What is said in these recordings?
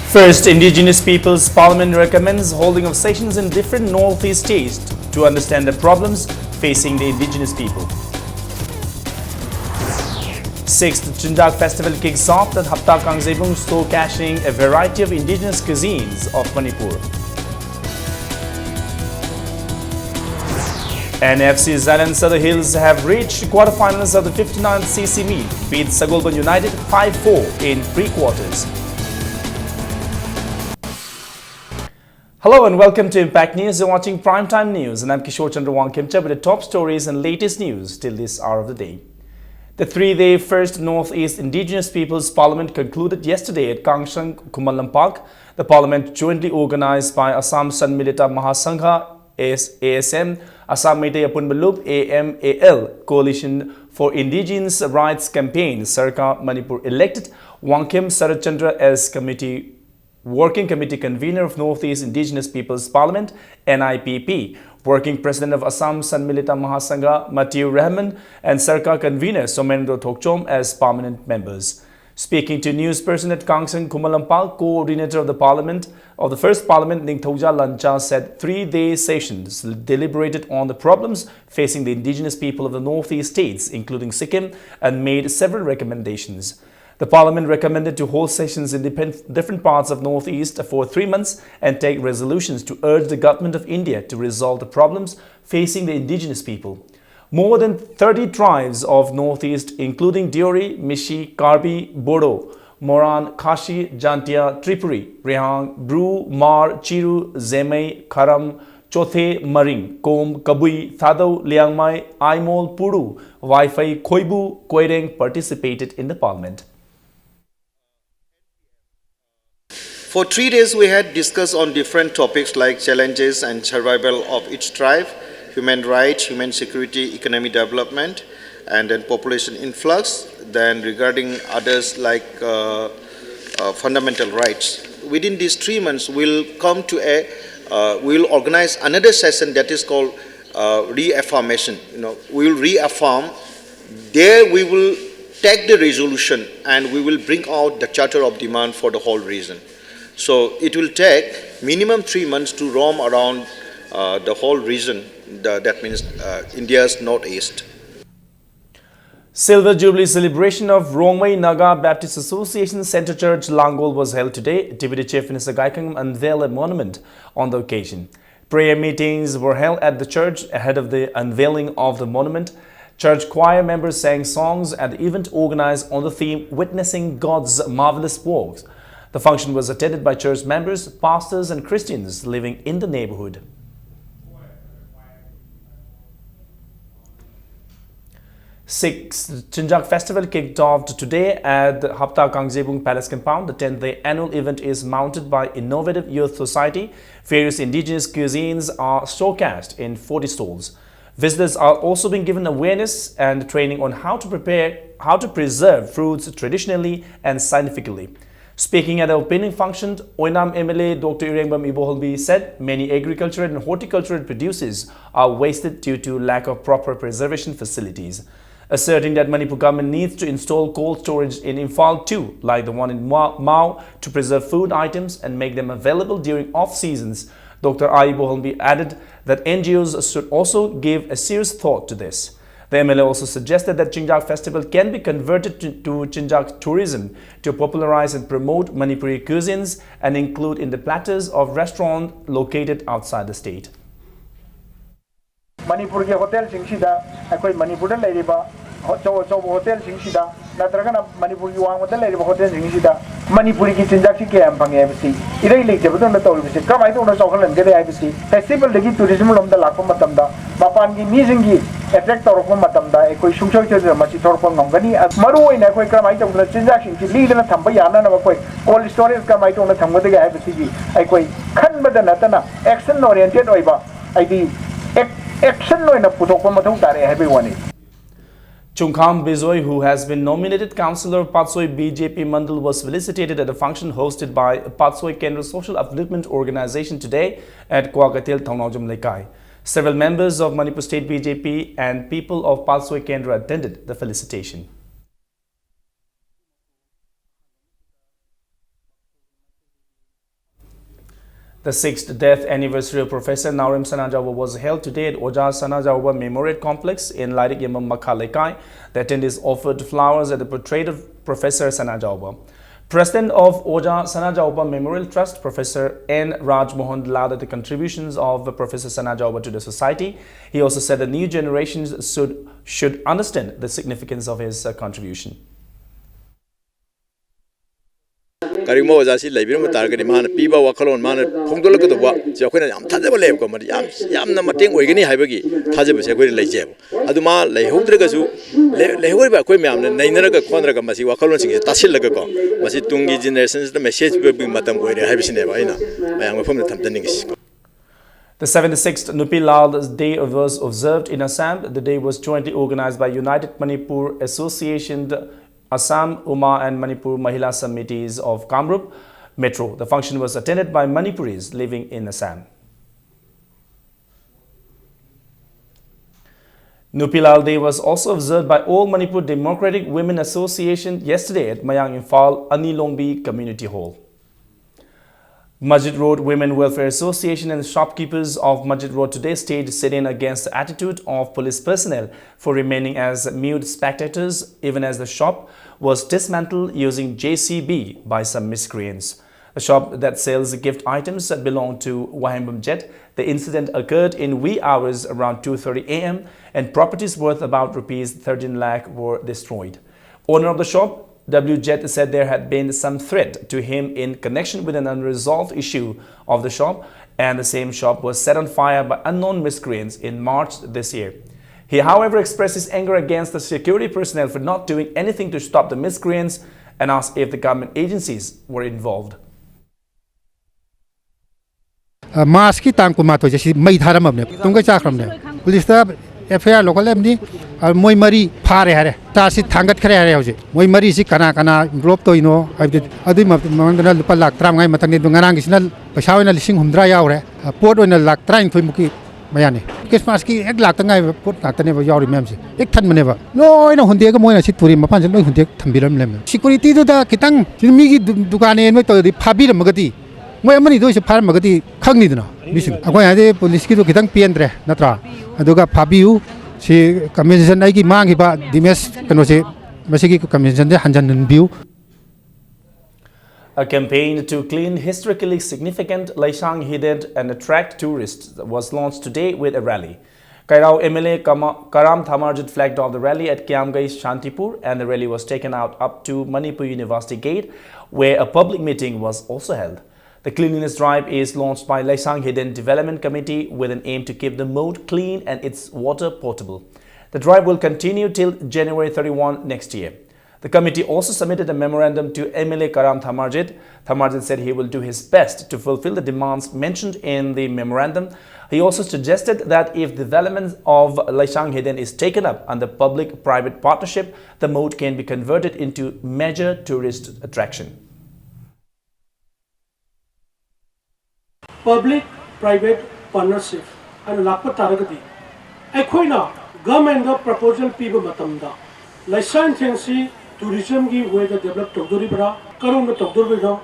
First, Indigenous Peoples Parliament recommends holding of sessions in different northeast states to understand the problems facing the indigenous people. Sixth, Chindak Festival kicks off at Hapta Kangzebung, showcasing a variety of indigenous cuisines of Manipur. And FC Zalan Southern Hills have reached quarterfinals of the 59th CC meet, beat Sagolban United 5-4 in pre-quarters. Hello and welcome to Impact News. You're watching Primetime News and I'm Kishore Chandra Wangkimcha with the top stories and latest news till this hour of the day. The three-day first Northeast Indigenous Peoples Parliament concluded yesterday at Kangsang, Kumalampak. The parliament, jointly organized by Assam Sanmilita Mahasangha, ASM, Assam Meitei Apunbaluk, AMAL, Coalition for Indigenous Rights Campaign, Sarkar Manipur elected Wangkim Sarachandra as Working Committee Convener of Northeast Indigenous Peoples Parliament, NIPP, Working President of Assam Sanmilita Mahasangha, Matiur Rahman, and Sarkar Convener Somendra Thokchom as permanent members. Speaking to news person at Kangsang Kumalampal, coordinator of the first parliament, Ningthauja Lancha, said three-day sessions deliberated on the problems facing the indigenous people of the northeast states, including Sikkim, and made several recommendations. The parliament recommended to hold sessions in different parts of northeast for 3 months and take resolutions to urge the government of India to resolve the problems facing the indigenous people. More than 30 tribes of northeast, including Diori, Mishi, Karbi, Bodo, Moran, Kashi, Jantia, Tripuri, Rehang, Bru, Mar, Chiru, Zemei, Karam, Chothe, Maring, Kom, Kabui, Thado, Liangmai, Aimol, Puru, Waifai, Khoibu, Koireng participated in the parliament. For 3 days, we had discussed on different topics like challenges and survival of each tribe, human rights, human security, economic development, and then population influx. Then regarding others like fundamental rights. Within these 3 months, we'll organize another session that is called reaffirmation. We will reaffirm. There we will take the resolution and we will bring out the charter of demand for the whole region. So it will take minimum 3 months to roam around the whole region, that means India's northeast. Silver Jubilee celebration of Rongmei Naga Baptist Association Center Church, Langol was held today. Deputy Chief Minister Gaikang unveiled a monument on the occasion. Prayer meetings were held at the church ahead of the unveiling of the monument. Church choir members sang songs at the event organized on the theme Witnessing God's Marvelous Works. The function was attended by church members, pastors and Christians living in the neighborhood. Sixth Chindak Festival kicked off today at the Hapta Kangzebung Palace Compound. The 10th annual event is mounted by Innovative Youth Society. Various indigenous cuisines are showcased in 40 stalls. Visitors are also being given awareness and training on how to preserve fruits traditionally and scientifically. Speaking at the opening function, Oinam MLA Dr. Irengbam Iboholbi said many agricultural and horticultural produces are wasted due to lack of proper preservation facilities, asserting that Manipur government needs to install cold storage in Imphal too, like the one in Mao, to preserve food items and make them available during off-seasons. Dr. I. Iboholbi added that NGOs should also give a serious thought to this. The MLA also suggested that Chindak Festival can be converted to Chindak tourism to popularize and promote Manipuri cuisines and include in the platters of restaurants located outside the state. Manipur ke hotel singshida akoi Manipur da leiriba hotel singshida natragana Manipur ki wang hotel leiriba hotel singshida Manipuri ki chinjak si ke am phange abisi irai lekje badon da tawri bisi kamai to na sokhalan ke ai bisi festival degi tourism lom da lakpa matam da mapan gi mi jingi attract torokpa matam da ekoi sungsoi che ma chi torpa ngomgani maru oina koi kamai to na chinjak sing ki lidana thamba yana na koi cold storage kamai to na thamba de ai bisi gi ai koi khan bada na tana action oriented oiba ai di action loina putokpa mathau tare hai wani. Chungkham Bizoy, who has been nominated councillor of Patsoi BJP Mandal, was felicitated at a function hosted by Patsoi Kendra Social Upliftment Organization today at Kwagatil, Thongnawjam Lekai. Several members of Manipur State BJP and people of Patsoi Kendra attended the felicitation. The 6th death anniversary of Professor Naurim Sanajawa was held today at Oja Sanajawa Memorial Complex in Lairik Yamam Makhalekai. The attendees offered flowers at the portrait of Professor Sanajawa. President of Oja Sanajawa Memorial Trust, Professor N. Raj Mohan, lauded the contributions of Professor Sanajawa to the society. He also said the new generations should understand the significance of his contribution. Karima was actually labor target man, people were colon man, Pongolo to what, Jokina, Tazable, Yam Namating, Wigini, Habagi, Tazable, Secretary Lejeb. Aduma, Lehodragazu, Lehoba Quimiam, the Nainaga Kondraga, Masi, Wakalon, Tassilagago, Masitungi generations, the message will be Matam, where they have seen ever. I am from the Tamtanings. The 76th Nupi Lal Day was observed in Assam. The day was jointly organized by United Manipur Association, Assam, Uma and Manipur Mahila Committees of Kamrup Metro. The function was attended by Manipuris living in Assam. Nupilal Day was also observed by all Manipur Democratic Women Association yesterday at Mayang Imphal Anilongbi Community Hall. Masjid Road Women Welfare Association and shopkeepers of Masjid Road today staged sit-in against the attitude of police personnel for remaining as mute spectators, even as the shop was dismantled using JCB by some miscreants. A shop that sells gift items that belong to Wahimbam Jet. The incident occurred in wee hours around 2:30 a.m. and properties worth about Rs 13 lakh were destroyed. Owner of the shop, W. Jet, said there had been some threat to him in connection with an unresolved issue of the shop, and the same shop was set on fire by unknown miscreants in March this year. He, however, expressed his anger against the security personnel for not doing anything to stop the miscreants and asked if the government agencies were involved. Maski tangku mato jasi mai dharam abne tungka chakram ne police ta FIR local emni moi mari phare hare ta si thangat khare hare hoje moi mari si kana group to ino adu mangdana lupa lak tram ngai matang ne dungarang gisnal pasaw na lising humdra yaure port oina lak train khoi muki mayani Christmas ki ek lak tangai port lak tane ba yauri mem si ek than mane ba loi na hunde ka moi na si turi mapan loi hunde thambiram lem security do da kitang mi gi dukane noi to di phabir magati moi amani do se phar magati khangni duna bisin akoi ade police ki do kitang piendre natra aduga phabiu si commission ai ki mangi ba dimes kano se masigi commission de hanjan view. A campaign to clean historically significant Laisang Hidden and attract tourists was launched today with a rally. Kairao MLA Karam Thamarjit flagged off the rally at Kiamgai Shantipur, and the rally was taken out up to Manipur University Gate, where a public meeting was also held. The cleanliness drive is launched by Laisang Hidden Development Committee with an aim to keep the moat clean and its water potable. The drive will continue till January 31 next year. The committee also submitted a memorandum to MLA Karam Thamarjit. Thamarjit said he will do his best to fulfill the demands mentioned in the memorandum. He also suggested that if development of Laisang Hidden is taken up under public-private partnership, the moat can be converted into major tourist attraction. Public-private partnership and lakpa taragadi. Ekoina government the proposal piba matamda. Laisang Hidden tourism gi way the develop togdori bra karom na togdor bra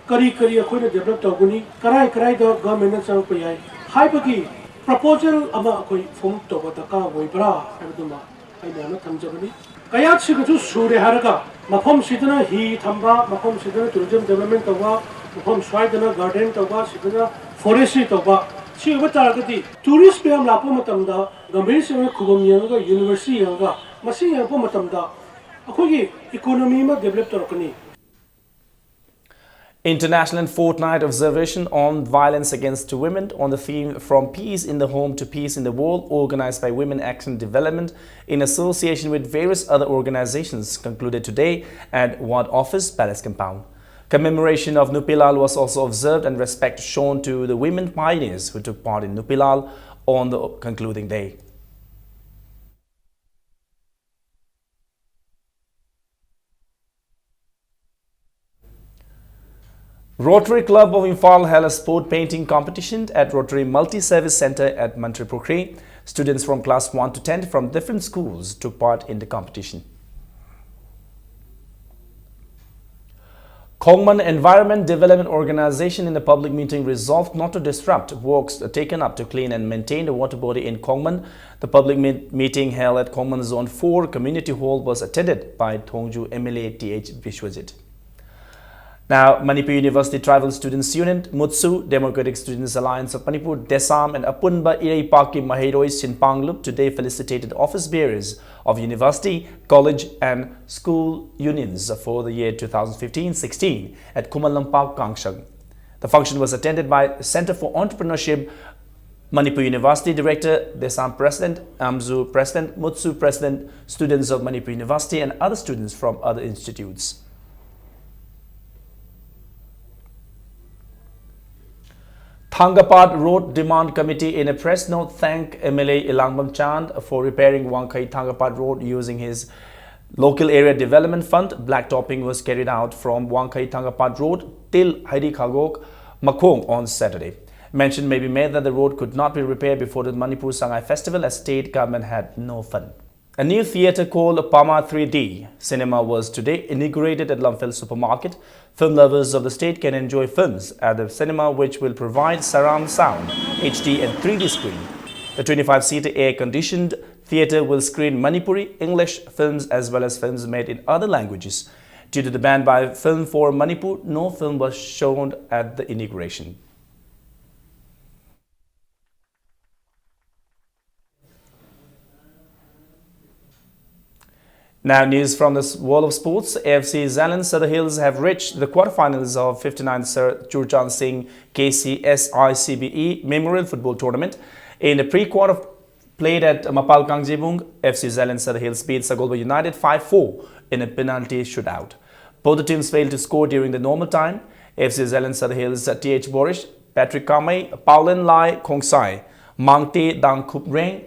kari ekoina develop toguni karai the government sang payai. Hai bagi proposal ama akoi form toba taka way bra abduma ai na thamjabani. Kayat sigu sure haraga mafom sidana hi thamba mafom sidana tourism development toba mafom swaidana garden toba sidana forestry toba si ubataragati tourist payam lapo matamda gambe se khubam yanga university yanga masi yangpo matamda akogi economy ma develop torakani. International Fortnight Observation on Violence Against Women on the theme From Peace in the Home to Peace in the World, organized by Women Action Development in association with various other organizations, concluded today at Ward Office, Palace Compound. Commemoration of Nupilal was also observed and respect shown to the women pioneers who took part in Nupilal on the concluding day. Rotary Club of Imphal held a sport painting competition at Rotary Multi-Service Centre at Mantripurkri. Students from class 1 to 10 from different schools took part in the competition. Khongman Environment Development Organization in the public meeting resolved not to disrupt works taken up to clean and maintain the water body in Khongman. The public meeting held at Khongman Zone 4 Community Hall was attended by Thongju MLA T.H. Vishwajit. Now, Manipur University Tribal Students Union, Mutsu, Democratic Students Alliance of Manipur, Desam and Apunba Ireipaki Mahiroi Sinpanglup today felicitated office bearers of university, college and school unions for the year 2015-16 at Kumalampak, Kangshang. The function was attended by Center for Entrepreneurship, Manipur University Director, Desam President, Amzu President, Mutsu President, students of Manipur University and other students from other institutes. Thangapat Road Demand Committee in a press note thanked MLA Ilangbam Chand for repairing Wangkai Thangapat Road using his local area development fund. Blacktopping was carried out from Wangkai Thangapat Road till Hairi Khagok Makong on Saturday. Mention may be made that the road could not be repaired before the Manipur Sangai Festival as state government had no fund. A new theatre called Pama 3D Cinema was today inaugurated at Lumfield Supermarket. Film lovers of the state can enjoy films at the cinema, which will provide surround sound, HD and 3D screen. The 25-seater air-conditioned theatre will screen Manipuri, English films as well as films made in other languages. Due to the ban by Film for Manipur, no film was shown at the inauguration. Now news from the world of sports. AFC Zalan Sadar Hills have reached the quarterfinals of 59th Sir Churchan Singh KCSICBE Memorial Football Tournament. In the pre-quarter played at Mapal Kangjibung, FC Zalan Sadar Hills beat Sagolba United 5-4 in a penalty shootout. Both the teams failed to score during the normal time. FC Zalan Sadar Hills T.H. Borish, Patrick Kamei, Paulin Lai Kongsai, Mangte Dang Kup Reng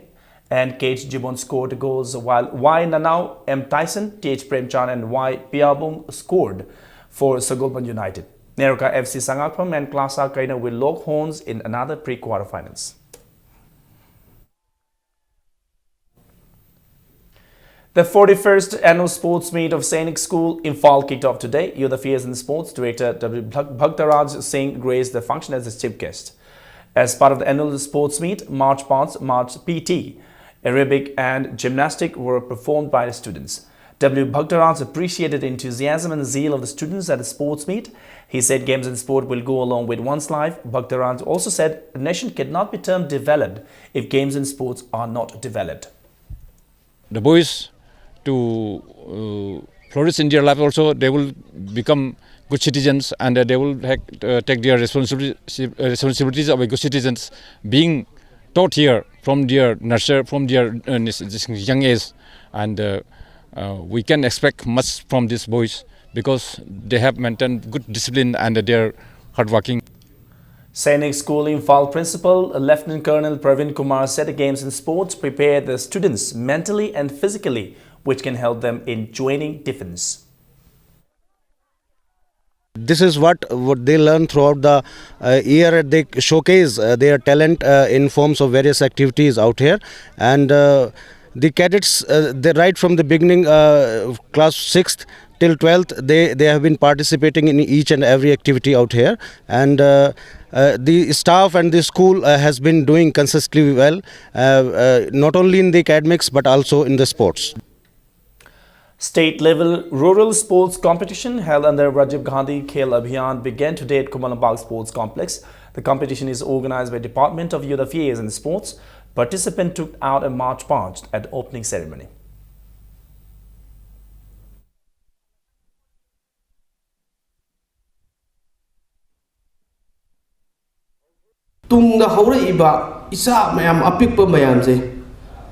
and Kate Jibon scored goals, while Y. Nanau, M. Tyson, T.H. Premchan and Y. Piabung scored for Sagolban United. Neroka FC Sangakpam and Klasa Kaina will lock horns in another pre-quarterfinals. The 41st annual sports meet of Sainik School in Fall kicked off today. Youth Affairs and Sports Director W. Bhaktaraj Singh graced the function as a chief guest. As part of the annual sports meet, march parts, march PT, aerobic and gymnastic were performed by the students. W. Bhaktaraj appreciated the enthusiasm and zeal of the students at the sports meet. He said games and sport will go along with one's life. Bhaktaraj also said a nation cannot be termed developed if games and sports are not developed. The boys to flourish in their life also, they will become good citizens and they will take their responsibilities of good citizens, being taught here from their nursery, from their young age, and we can expect much from these boys because they have maintained good discipline and they are hardworking. Sainik School in Fall Principal Lieutenant Colonel Praveen Kumar said the games and sports prepare the students mentally and physically, which can help them in joining defense. This is what they learn throughout the year. They showcase their talent in forms of various activities out here, and the cadets, they right from the beginning, class 6th till 12th, they have been participating in each and every activity out here, and the staff and the school has been doing consistently well, not only in the academics but also in the sports. State-level rural sports competition held under Rajiv Gandhi Khel Abhiyan began today at Kumalampak Sports Complex. The competition is organized by Department of Youth Affairs and Sports. Participants took out a march past at the opening ceremony. Tungda haura iba isa mayam apikpa mayam se.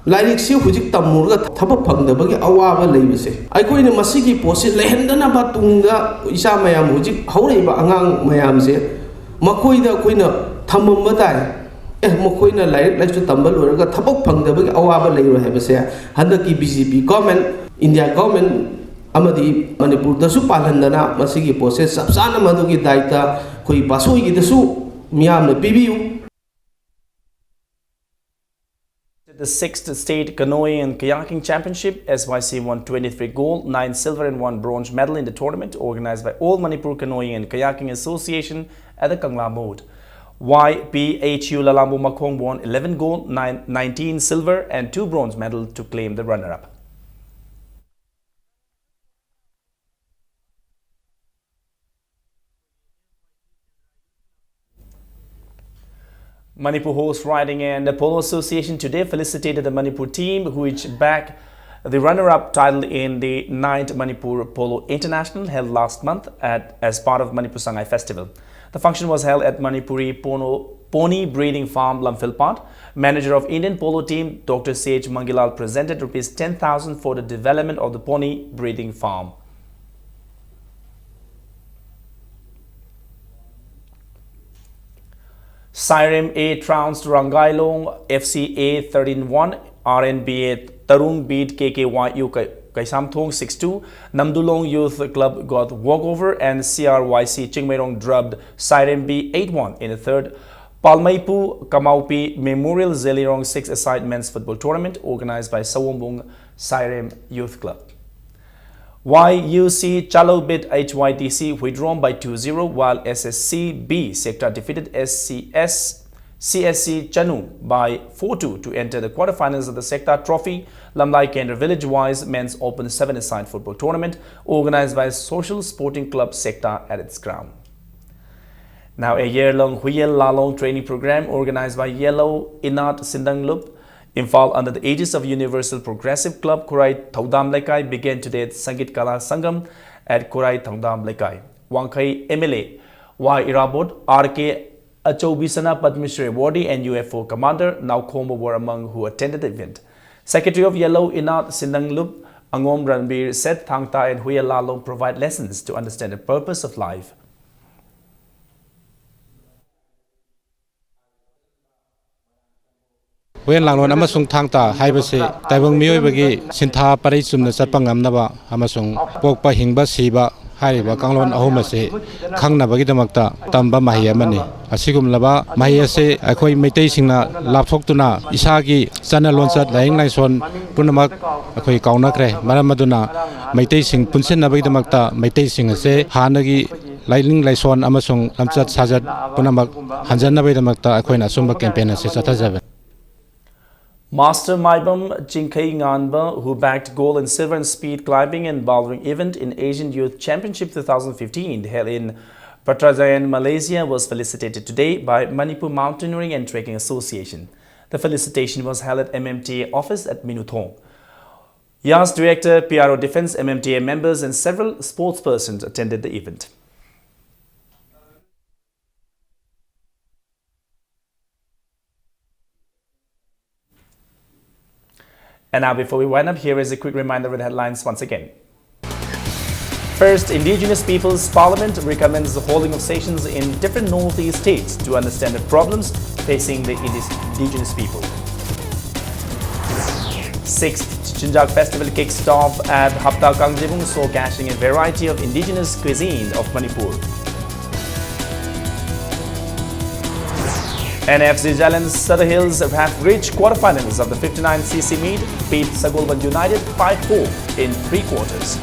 Like si hujik tamurga thapa phangdabagi awaba leibase aikoina masigi posi lehendana ba tunga isa mayam hujik hauriba angang mayam se makoida koina thamamba dai makoina like tambal oraga thapa phangdabagi awaba leiro hebase handaki BJP government India government amadi Manipur dasu palandana masigi posi sabsana madugi daita koi basoi gi dasu miyamna pibiu. The 6th State Canoeing and Kayaking Championship, SYC won 23 gold, 9 silver and 1 bronze medal in the tournament organized by All Manipur Canoeing and Kayaking Association at the Kangla Mode. YPHU Lalambu Makhong won 11 gold, 19 silver and 2 bronze medals to claim the runner-up. Manipur Horse Riding and Polo Association today felicitated the Manipur team which bagged the runner-up title in the 9th Manipur Polo International held last month as part of Manipur Sangai Festival. The function was held at Manipuri Pony Breeding Farm, Lamphilpat. Manager of Indian Polo team, Dr. Sage Mangilal presented Rs 10,000 for the development of the Pony Breeding Farm. Sirem A trounced Rangailong FCA 13-1, RNBA Tarung beat KKYU Kaisamthong 6-2, Namdulong Youth Club got walkover and CRYC Chingmerong drubbed Sirem B 8-1 in the third. Palmaipu Kamaupi Memorial Zelirong 6-a-side men's football tournament organized by Sawombung Sirem Youth Club. YUC Chalobit HYTC withdrawn by 2-0 while SSC B sector defeated CSC Chanu by 4-2 to enter the quarterfinals of the sector trophy. Lamlai Kendra Village-wise men's open 7-a-side football tournament organized by Social Sporting Club sector at its ground. Now a year-long Huyel Lalong training program organized by Yellow Inat Sindanglup Imphal under the aegis of Universal Progressive Club Kurai Thaudam Lekai began today at Sangit Kala Sangam at Kurai Thaudam Lekai. Wangkai MLA Y Irabot, RK Achobisana Padmishri Awardee and UFO Commander Naukhoma were among who attended the event. Secretary of Yellow Inat Sindanglup Angom Ranbir said Thangta and Huyel Lalong provide lessons to understand the purpose of life. When Langlon Amasung Tangta, Hibase, Taibung Mioibagi, Sinta Parisum, the Sapangam Nava, Amasung, Pokpa Hingba Siba, Haiba Kanglon Ahomase, Kangna Bagidamakta, Tamba Mahiamani, Asigum Lava, Mahiase, Akoi Metesina, Laphoktuna, Isagi, Sana Lonsat, Lang Lison, Punamak, Akoi Kaunakre, Maramaduna, Metesing, Punsen Nabidamakta, Metesing, say, Hanagi, Lightning Lison, Amasung, Lamsat Sajat, Punamak, Hanjana Bidamakta, Akoina Sumba campaign as Satazavan. Master Maibam Chinkai Nganba, who bagged gold and silver in speed climbing and bouldering event in Asian Youth Championship 2015 held in Putrajaya, Malaysia, was felicitated today by Manipur Mountaineering and Trekking Association. The felicitation was held at MMTA office at Minuthong. YAS Director, PRO Defense, MMTA members and several sportspersons attended the event. And now before we wind up, here is a quick reminder with headlines once again. First, Indigenous Peoples Parliament recommends the holding of sessions in different northeast states to understand the problems facing the indigenous people. Sixth, Chinjak Festival kicks off at Hapta Kangjibung, showcasing a variety of indigenous cuisine of Manipur. NFC Jalan Sutter Hills have reached quarterfinals of the 59cc meet, beat Sagolban United 5-4 in 3 quarters.